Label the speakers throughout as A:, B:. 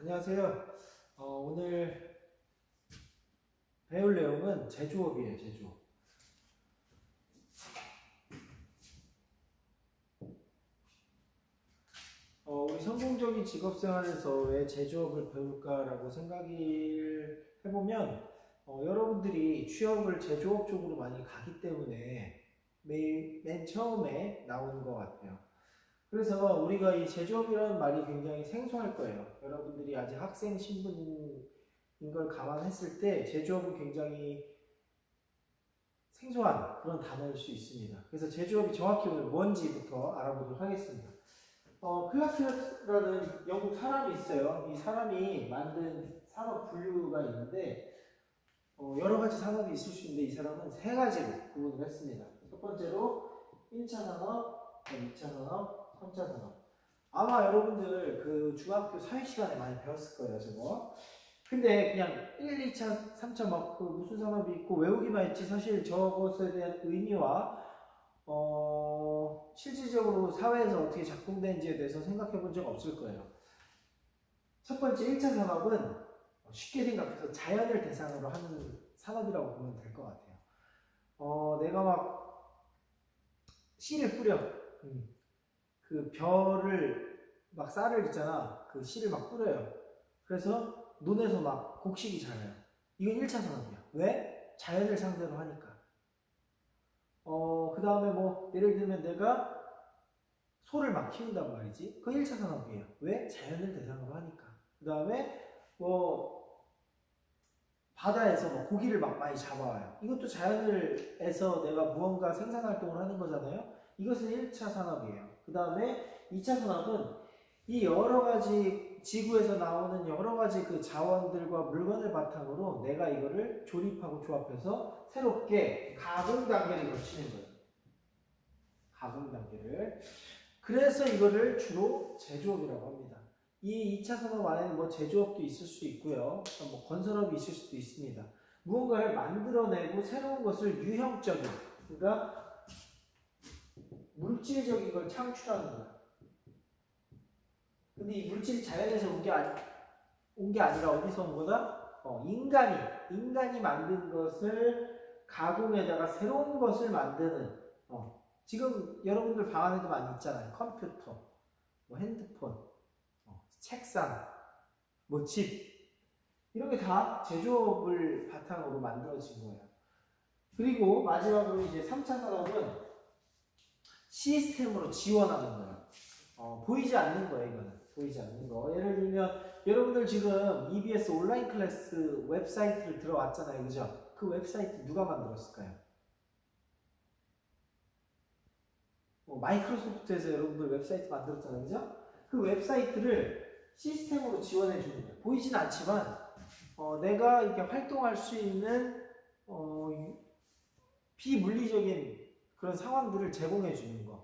A: 안녕하세요. 오늘 배울 내용은 제조업이에요. 제조업. 우리 성공적인 직업생활에서 왜 제조업을 배울까라고 생각을 해보면 여러분들이 취업을 제조업 쪽으로 많이 가기 때문에 맨 처음에 나오는 것 같아요. 그래서 우리가 이 제조업이라는 말이 굉장히 생소할 거예요. 여러분들이 아직 학생 신분인 걸 감안했을 때 제조업은 굉장히 생소한 그런 단어일 수 있습니다. 그래서 제조업이 정확히 오늘 뭔지부터 알아보도록 하겠습니다. 클라크라는 영국 사람이 있어요. 이 사람이 만든 산업 분류가 있는데 여러 가지 산업이 있을 수 있는데 이 사람은 세 가지로 구분을 했습니다. 첫 번째로 1차 산업, 2차 산업, 3차 산업. 아마 여러분들 그 중학교 사회 시간에 많이 배웠을 거예요, 저거. 근데 그냥 1, 2차, 3차 막 그 무슨 산업이 있고 외우기만 했지 사실 저것에 대한 의미와 실질적으로 사회에서 어떻게 작동되는지에 대해서 생각해 본 적 없을 거예요. 첫 번째 1차 산업은 쉽게 생각해서 자연을 대상으로 하는 산업이라고 보면 될 것 같아요. 내가 막 씨를 뿌려. 그 벼를 막 쌀을 있잖아. 그 씨를 막 뿌려요. 그래서 논에서 막 곡식이 자라요. 이건 1차 산업이야. 왜? 자연을 상대로 하니까. 그 다음에 뭐 예를 들면 내가 소를 막 키운단 말이지. 그건 1차 산업이에요. 왜? 자연을 대상으로 하니까. 그 다음에 뭐 바다에서 뭐 고기를 막 많이 잡아와요. 이것도 자연에서 내가 무언가 생산활동을 하는 거잖아요. 이것은 1차 산업이에요. 그 다음에 2차 산업은 이 여러 가지 지구에서 나오는 여러 가지 그 자원들과 물건을 바탕으로 내가 이거를 조립하고 조합해서 새롭게 가공 단계를 거치는 거예요. 가공 단계를. 그래서 이거를 주로 제조업이라고 합니다. 이 2차 산업 안에는 뭐 제조업도 있을 수 있고요. 뭐 건설업이 있을 수도 있습니다. 무언가를 만들어내고 새로운 것을 유형적인, 그러니까 물질적인 걸 창출하는 거예요. 근데 이 물질이 자연에서 온 게 아니라 어디서 온 거다? 인간이 만든 것을 가공에다가 새로운 것을 만드는, 지금 여러분들 방 안에도 많이 있잖아요. 컴퓨터, 뭐 핸드폰, 책상, 뭐 집, 이런 게 다 제조업을 바탕으로 만들어진 거예요. 그리고 마지막으로 이제 3차 산업은 시스템으로 지원하는 거예요. 보이지 않는 거예요, 이거는. 보이지 않는 거. 예를 들면 여러분들 지금 EBS 온라인 클래스 웹사이트를 들어왔잖아요, 그죠? 그 웹사이트 누가 만들었을까요? 마이크로소프트에서 여러분들 웹사이트 만들었잖아요, 그죠? 그 웹사이트를 시스템으로 지원해 주는 거예요. 보이진 않지만 내가 이렇게 활동할 수 있는 비물리적인 그런 상황들을 제공해 주는 거.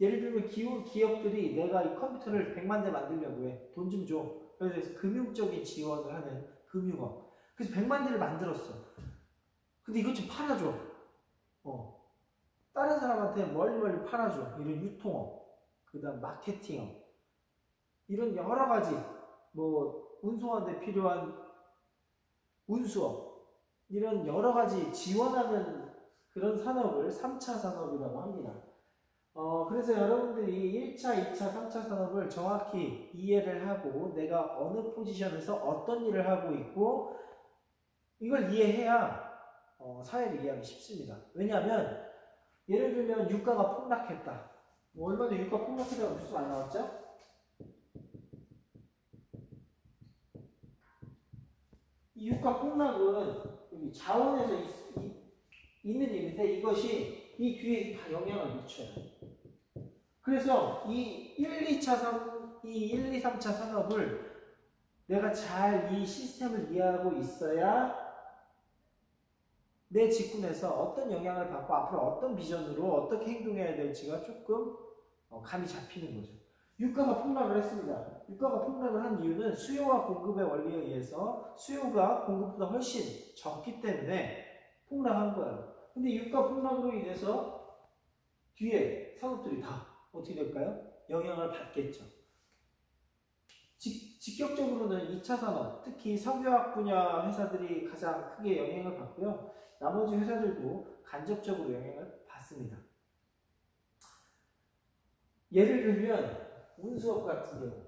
A: 예를 들면 기업들이 내가 이 컴퓨터를 100만 대 만들려고 해. 돈 좀 줘. 그래서 금융적인 지원을 하는 금융업. 그래서 100만 대를 만들었어. 근데 이것 좀 팔아줘. 다른 사람한테 멀리 팔아줘. 이런 유통업, 그 다음 마케팅업, 이런 여러 가지, 뭐 운송하는데 필요한 운수업, 이런 여러 가지 지원하는 그런 산업을 3차 산업이라고 합니다. 그래서 여러분들이 1차, 2차, 3차 산업을 정확히 이해를 하고 내가 어느 포지션에서 어떤 일을 하고 있고 이걸 이해해야 사회를 이해하기 쉽습니다. 왜냐하면 예를 들면 유가가 폭락했다. 얼마 전에 유가 폭락했다고 뉴스 많이 나왔죠? 이 유가 폭락은 자원에서 있는 일인데 이것이 이 뒤에 다 영향을 미쳐요. 그래서 이 1, 2, 3차 산업을 내가 잘 이 시스템을 이해하고 있어야 내 직군에서 어떤 영향을 받고 앞으로 어떤 비전으로 어떻게 행동해야 될지가 조금 감이 잡히는 거죠. 유가가 폭락을 했습니다. 유가가 폭락을 한 이유는 수요와 공급의 원리에 의해서 수요가 공급보다 훨씬 적기 때문에 폭락한 거예요. 근데 유가 폭락으로 인해서 뒤에 산업들이 다 어떻게 될까요? 영향을 받겠죠. 직접적으로는 2차 산업, 특히 석유화학 분야 회사들이 가장 크게 영향을 받고요. 나머지 회사들도 간접적으로 영향을 받습니다. 예를 들면 운수업 같은 경우,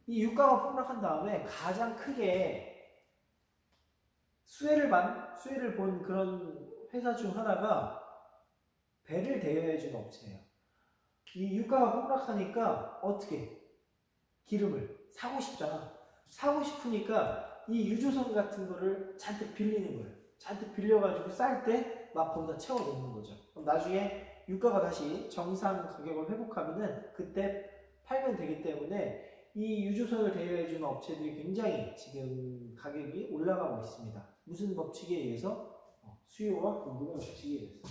A: 이 유가가 폭락한 다음에 가장 크게 수혜를 본 그런 회사 중 하나가 배를 대여해주는 업체예요. 이 유가가 폭락하니까 어떻게 기름을 사고 싶잖아. 사고 싶으니까 이 유조선 같은 거를 잔뜩 빌리는 거예요. 잔뜩 빌려가지고 쌀 때 막 거기다 채워 놓는 거죠. 그럼 나중에 유가가 다시 정상 가격을 회복하면은 그때 팔면 되기 때문에 이 유조선을 대여해주는 업체들이 굉장히 지금 가격이 올라가고 있습니다. 무슨 법칙에 의해서? 수요와 공급의 법칙에 의해서.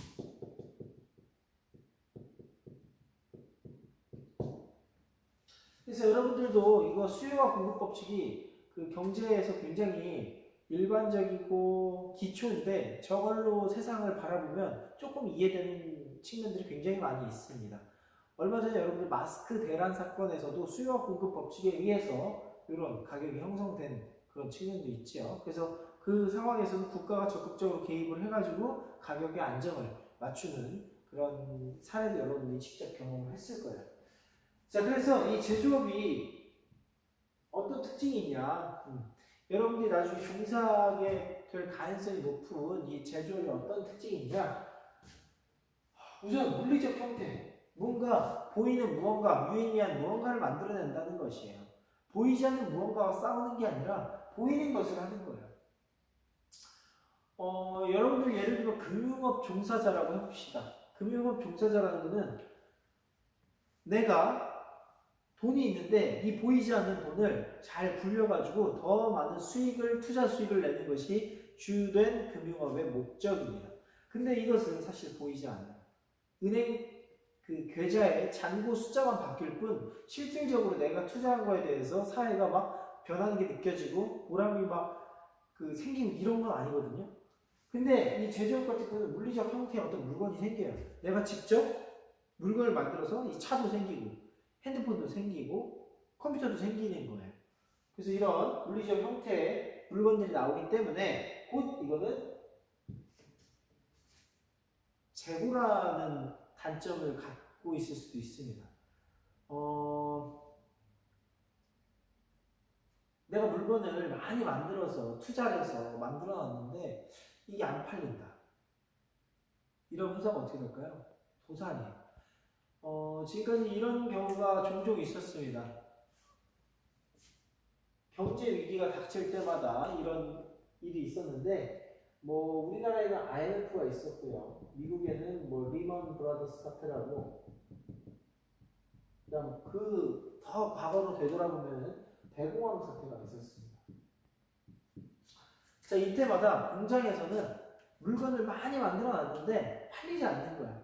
A: 그래서 여러분들도 이거 수요와 공급 법칙이 그 경제에서 굉장히 일반적이고 기초인데 저걸로 세상을 바라보면 조금 이해되는 측면들이 굉장히 많이 있습니다. 얼마 전에 여러분들 마스크 대란 사건에서도 수요와 공급 법칙에 의해서 이런 가격이 형성된 그런 측면도 있죠. 그래서 그 상황에서는 국가가 적극적으로 개입을 해가지고 가격의 안정을 맞추는 그런 사례도 여러분들이 직접 경험을 했을 거예요. 자, 그래서 이 제조업이 어떤 특징이 있냐? 여러분들이 나중에 종사하게 될 가능성이 높은 이 제조업이 어떤 특징이 있냐? 우선 물리적 형태, 뭔가 보이는 무언가, 유의미한 무언가를 만들어낸다는 것이에요. 보이지 않는 무언가와 싸우는 게 아니라 보이는 것을 하는 거예요. 여러분들 예를 들어 금융업 종사자라고 해봅시다. 금융업 종사자라는 것은 내가 돈이 있는데 이 보이지 않는 돈을 잘 굴려가지고 더 많은 투자 수익을 내는 것이 주된 금융업의 목적입니다. 근데 이것은 사실 보이지 않아요. 은행 그 계좌의 잔고 숫자만 바뀔 뿐 실질적으로 내가 투자한 거에 대해서 사회가 막 변하는 게 느껴지고 보람이 막 그 생기고 이런 건 아니거든요. 근데 이 제조업 같은 경우는 물리적 형태의 어떤 물건이 생겨요. 내가 직접 물건을 만들어서 이 차도 생기고 핸드폰도 생기고 컴퓨터도 생기는 거예요. 그래서 이런 물리적 형태의 물건들이 나오기 때문에 곧 이거는 재고라는 단점을 갖고 있을 수도 있습니다. 내가 물건을 많이 만들어서 투자를 해서 만들어 놨는데 이게 안 팔린다. 이런 현상은 어떻게 될까요? 도산이에요. 지금까지 이런 경우가 종종 있었습니다. 경제 위기가 닥칠 때마다 이런 일이 있었는데, 뭐 우리나라에는 IMF가 있었고요. 미국에는 뭐 리먼 브라더스 사태라고, 그다음 그 더 과거로 되돌아보면 대공황 사태가 있었습니다. 자, 이때마다 공장에서는 물건을 많이 만들어 놨는데 팔리지 않는 거야.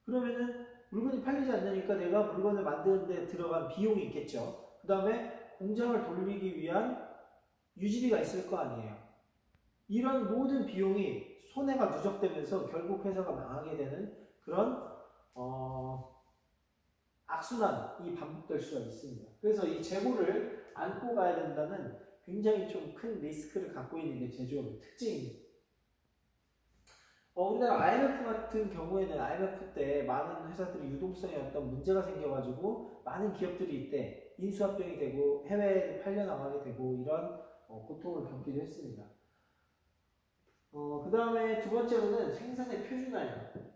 A: 그러면은 물건이 팔리지 않으니까 내가 물건을 만드는데 들어간 비용이 있겠죠. 그 다음에 공장을 돌리기 위한 유지비가 있을 거 아니에요. 이런 모든 비용이 손해가 누적되면서 결국 회사가 망하게 되는 그런 악순환이 반복될 수가 있습니다. 그래서 이 재고를 안고 가야 된다는 굉장히 좀 큰 리스크를 갖고 있는 게 제조업의 특징입니다. 우리나라 IMF 같은 경우에는 IMF 때 많은 회사들이 유동성에 어떤 문제가 생겨가지고 많은 기업들이 이때 인수합병이 되고 해외에 팔려나가게 되고 이런 고통을 겪기도 했습니다. 그 다음에 두 번째로는 생산의 표준화예요.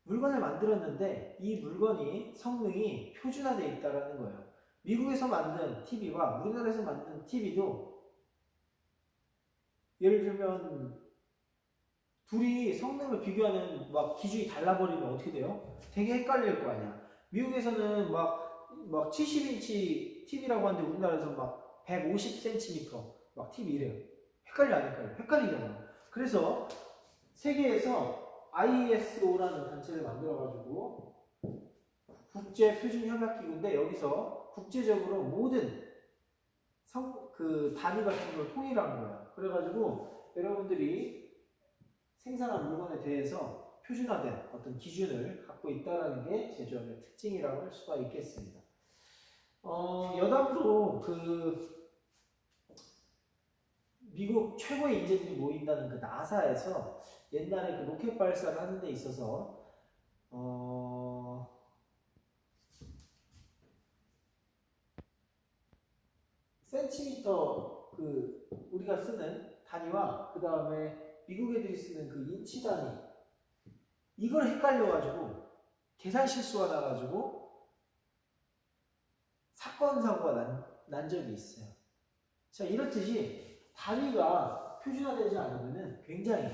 A: 물건을 만들었는데 이 물건이 성능이 표준화되어 있다는 거예요. 미국에서 만든 TV와 우리나라에서 만든 TV도 예를 들면 둘이 성능을 비교하는 막 기준이 달라버리면 어떻게 돼요? 되게 헷갈릴 거 아니야. 미국에서는 막 70인치 TV라고 하는데 우리나라에서 막 150cm 막 TV 이래요. 헷갈려 안 헷갈려? 헷갈리잖아. 그래서 세계에서 ISO라는 단체를 만들어가지고 국제표준협약기구인데 여기서 국제적으로 모든 단위 같은 걸 통일한 거야. 그래가지고 여러분들이 생산한 물건에 대해서 표준화된 어떤 기준을 갖고 있다는 게 제조업의 특징이라고 할 수가 있겠습니다. 여담으로 미국 최고의 인재들이 모인다는 그 나사에서 옛날에 그 로켓 발사를 하는 데 있어서 센티미터 우리가 쓰는 단위와 그 다음에 미국 애들이 쓰는 그 인치 단위 이걸 헷갈려가지고 계산 실수가 나가지고 사건 사고가 난 적이 있어요. 자, 이렇듯이 단위가 표준화되지 않으면 굉장히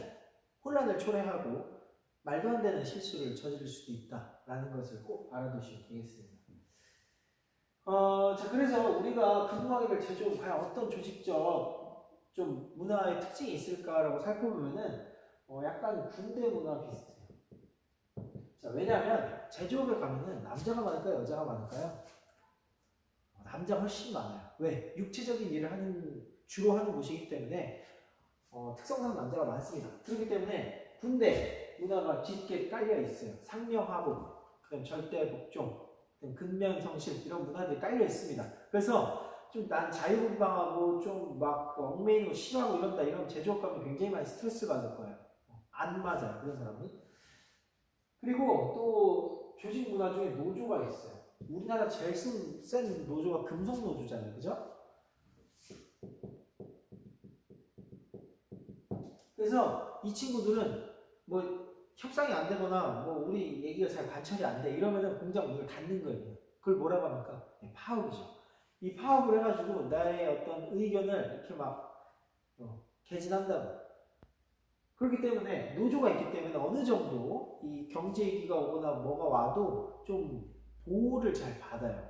A: 혼란을 초래하고 말도 안 되는 실수를 저지를 수도 있다라는 것을 꼭 알아두시면 되겠습니다. 자, 그래서 우리가 근무하게 될 제조업은 과연 어떤 조직적 좀 문화의 특징이 있을까라고 살펴보면은 약간 군대 문화 비슷해요. 자, 왜냐하면 제조업에 가면은 남자가 많을까요? 여자가 많을까요? 남자가 훨씬 많아요. 왜? 육체적인 일을 주로 하는 곳이기 때문에 특성상 남자가 많습니다. 그렇기 때문에 군대 문화가 짙게 깔려 있어요. 상명하복, 그다음 절대복종, 근면성실 이런 문화들이 깔려 있습니다. 그래서 좀 난 자유분방하고 좀 막 얽매이는 거 싫어하고 이런 제조업 가면 굉장히 많이 스트레스 받을 거예요. 안 맞아요, 그런 사람은. 그리고 또 조직 문화 중에 노조가 있어요. 우리나라 제일 센 노조가 금속노조잖아요, 그죠? 그래서 이 친구들은 뭐 협상이 안 되거나 뭐 우리 얘기가 잘 관철이 안 돼 이러면은 공장 문을 닫는 거예요. 그걸 뭐라고 합니까? 파업이죠. 이 파업을 해가지고 나의 어떤 의견을 이렇게 막 개진한다고. 그렇기 때문에 노조가 있기 때문에 어느 정도 이 경제 위기가 오거나 뭐가 와도 좀 보호를 잘 받아요.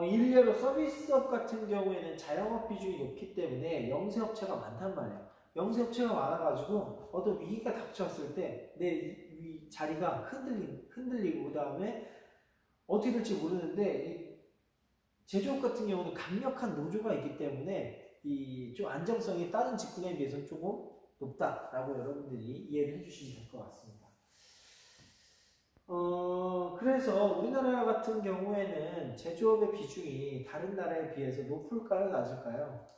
A: 일례로 서비스업 같은 경우에는 자영업 비중이 높기 때문에 영세업체가 많단 말이에요. 영세업체가 많아가지고 어떤 위기가 닥쳤을 때 내 자리가 흔들리고 그 다음에 어떻게 될지 모르는데 이 제조업 같은 경우는 강력한 노조가 있기 때문에 이 좀 안정성이 다른 직군에 비해서는 조금 높다라고 여러분들이 이해를 해주시면 될 것 같습니다. 그래서 우리나라 같은 경우에는 제조업의 비중이 다른 나라에 비해서 높을까요? 낮을까요?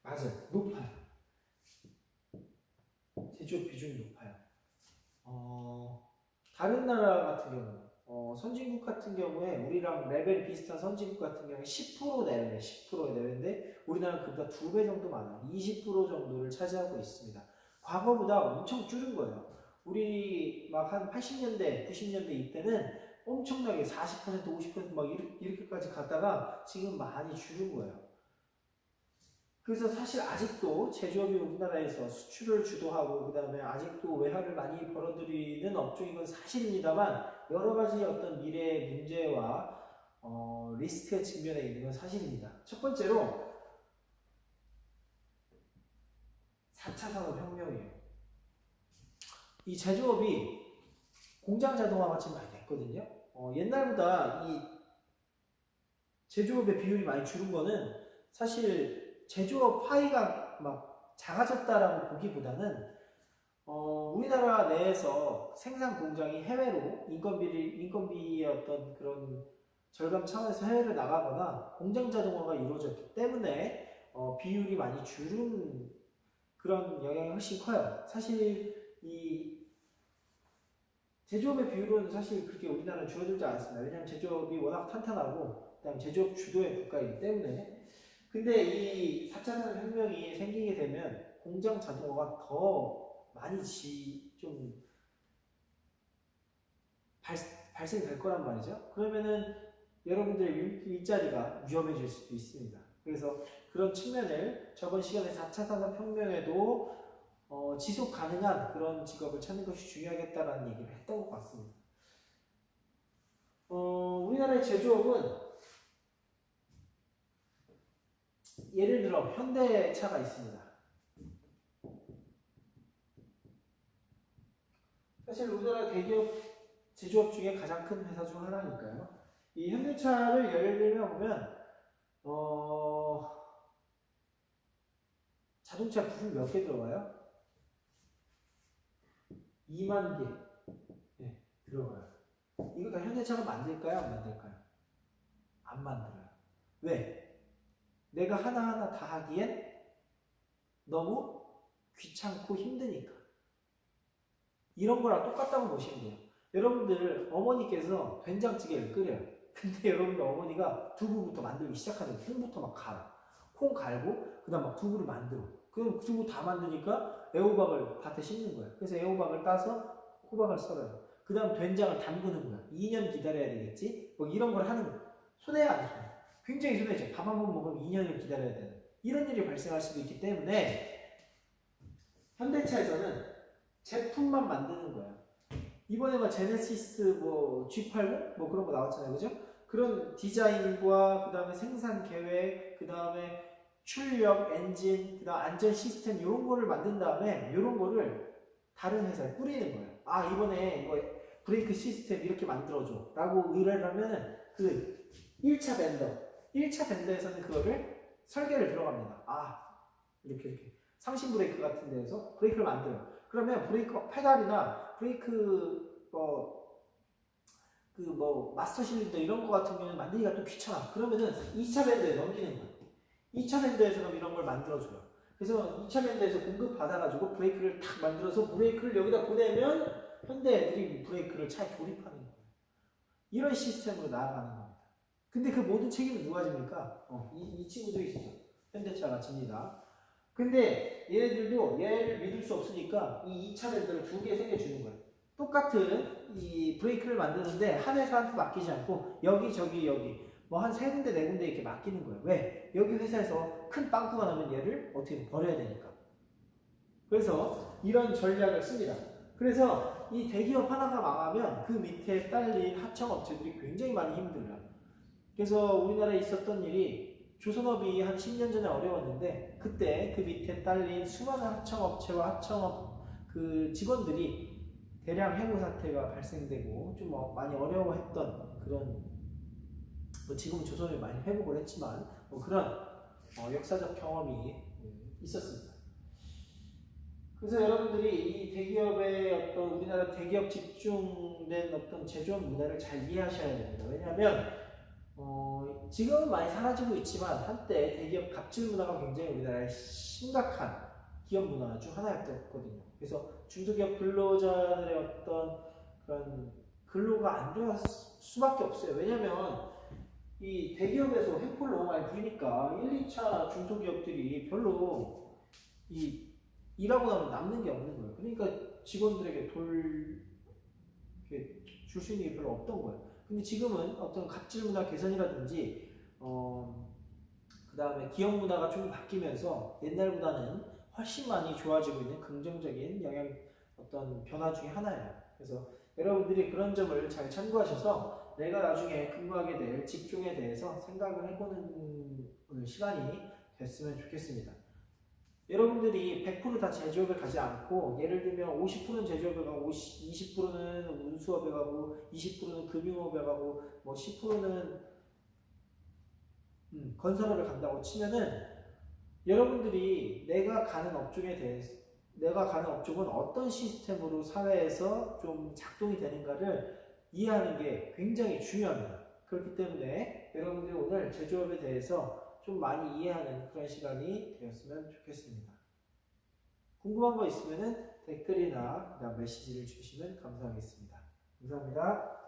A: 맞아요. 높아요. 제조업 비중이 높아요. 다른 나라 같은 경우, 선진국 같은 경우에 우리랑 레벨이 비슷한 선진국 같은 경우에 10% 내외, 10% 내외인데 우리나라는 그보다 2배 정도 많아요. 20% 정도를 차지하고 있습니다. 과거보다 엄청 줄은 거예요. 우리 막 한 80년대, 90년대 이때는 엄청나게 40%, 50%막 이렇게까지 갔다가 지금 많이 줄은 거예요. 그래서 사실 아직도 제조업이 우리나라에서 수출을 주도하고 그 다음에 아직도 외화를 많이 벌어들이는 업종인 건 사실입니다만 여러 가지 어떤 미래의 문제와 리스크의 측면에 있는 건 사실입니다. 첫 번째로 4차 산업혁명이에요. 이 제조업이 공장 자동화가 지금 많이 됐거든요. 옛날보다 이 제조업의 비율이 많이 줄은 거는 사실 제조업 파이가 막 작아졌다라고 보기보다는 우리나라 내에서 생산 공장이 해외로 인건비의 어떤 그런 절감 차원에서 해외로 나가거나 공장 자동화가 이루어졌기 때문에 비율이 많이 줄은 그런 영향이 훨씬 커요. 사실 이 제조업의 비율은 사실 그렇게 우리나라는 줄어들지 않습니다. 왜냐하면 제조업이 워낙 탄탄하고 그다음 제조업 주도의 국가이기 때문에. 근데 이 4차 산업혁명이 생기게 되면 공장 자동화가 더 많이 좀 발생될 거란 말이죠. 그러면은 여러분들의 일자리가 위험해질 수도 있습니다. 그래서 그런 측면을 저번 시간에 4차 산업혁명에도 지속 가능한 그런 직업을 찾는 것이 중요하겠다라는 얘기를 했던 것 같습니다. 우리나라의 제조업은 예를 들어 현대차가 있습니다. 사실 우리나라 대기업 제조업 중에 가장 큰 회사 중 하나니까요. 이 현대차를 예를 들면 보면 자동차 부품 몇 개 들어가요? 2만 개. 네, 들어가요. 이거 다 현대차가 만들까요? 안 만들까요? 안 만들어요. 왜? 내가 하나하나 다 하기엔 너무 귀찮고 힘드니까. 이런 거랑 똑같다고 보시면 돼요. 여러분들 어머니께서 된장찌개를 끓여요. 근데 여러분들 어머니가 두부부터 만들기 시작하는 거예요. 콩부터 막 갈아. 콩 갈고 그 다음 막 두부를 만들어. 그럼 두부 다 만드니까 애호박을 밭에 심는 거예요. 그래서 애호박을 따서 호박을 썰어요. 그 다음 된장을 담그는 거야. 2년 기다려야 되겠지? 뭐 이런 걸 하는 거야. 손해야 안 손해? 굉장히 손해죠. 밥 한 번 먹으면 2년을 기다려야 되는 이런 일이 발생할 수도 있기 때문에 현대차에서는 제품만 만드는 거야. 이번에 뭐 제네시스 뭐 G80 뭐 그런 거 나왔잖아요. 그죠? 그런 디자인과 그 다음에 생산 계획, 그 다음에 출력, 엔진, 그 다음 안전 시스템 이런 거를 만든 다음에 이런 거를 다른 회사에 뿌리는 거예요. 아 이번에 이거 브레이크 시스템 이렇게 만들어줘 라고 의뢰를 하면은 그 1차 벤더에서는 그거를 설계를 들어갑니다. 아 이렇게 상신 브레이크 같은 데에서 브레이크를 만들어요. 그러면 브레이크 페달이나 브레이크 마스터 실린더 이런 거 같은 경우는 만들기가 좀 귀찮아. 그러면은 2차 밴드에 넘기는 거야. 2차 밴드에서는 이런 걸 만들어줘요. 그래서 2차 밴드에서 공급 받아가지고 브레이크를 탁 만들어서 브레이크를 여기다 보내면 현대 애들이 브레이크를 차에 조립하는 거예요. 이런 시스템으로 나아가는 겁니다. 근데 그 모든 책임은 누가 집니까? 이 친구들이 지죠. 현대차가 집니다. 근데 얘네들도 얘를 믿을 수 없으니까 이 2차 밴드를 2개 새겨주는 거예요. 똑같은 이 브레이크를 만드는데 한 회사한테 맡기지 않고 여기 뭐 한 3군데 4군데 이렇게 맡기는 거예요. 왜? 여기 회사에서 큰 빵꾸가 나면 얘를 어떻게 버려야 되니까. 그래서 이런 전략을 씁니다. 그래서 이 대기업 하나가 망하면 그 밑에 딸린 하청업체들이 굉장히 많이 힘들어요. 그래서 우리나라에 있었던 일이 조선업이 한 10년 전에 어려웠는데 그때 그 밑에 딸린 수많은 하청업체와 하청업 그 직원들이 대량 해고 사태가 발생되고 좀 많이 어려워했던 그런 뭐 지금 조선이 많이 회복을 했지만 뭐 그런 역사적 경험이 있었습니다. 그래서 여러분들이 이 대기업의 어떤 우리나라 대기업 집중된 어떤 제조업 문화를 잘 이해하셔야 됩니다. 왜냐하면 지금은 많이 사라지고 있지만 한때 대기업 갑질 문화가 굉장히 우리나라의 심각한 기업 문화 중 하나였거든요. 그래서 중소기업 근로자들의 어떤 그런 근로가 안 좋았을 수밖에 없어요. 왜냐하면 이 대기업에서 횡포를 너무 많이 부리니까 1, 2차 중소기업들이 별로 일하고 나면 남는 게 없는 거예요. 그러니까 직원들에게 줄 수 있는 게 별로 없던 거예요. 근데 지금은 어떤 갑질 문화 개선이라든지 그 다음에 기업 문화가 좀 바뀌면서 옛날보다는 훨씬 많이 좋아지고 있는 긍정적인 어떤 변화 중에 하나예요. 그래서 여러분들이 그런 점을 잘 참고하셔서 내가 나중에 근무하게 될 직종에 대해서 생각을 해보는 시간이 됐으면 좋겠습니다. 여러분들이 100% 다 제조업에 가지 않고 예를 들면 50%는 제조업에 가고 20%는 운수업에 가고 20%는 금융업에 가고 뭐 10%는 건설업에 간다고 치면은 여러분들이 내가 가는 업종은 어떤 시스템으로 사회에서 좀 작동이 되는가를 이해하는 게 굉장히 중요합니다. 그렇기 때문에 여러분들이 오늘 제조업에 대해서 좀 많이 이해하는 그런 시간이 되었으면 좋겠습니다. 궁금한 거 있으면 댓글이나 메시지를 주시면 감사하겠습니다. 감사합니다.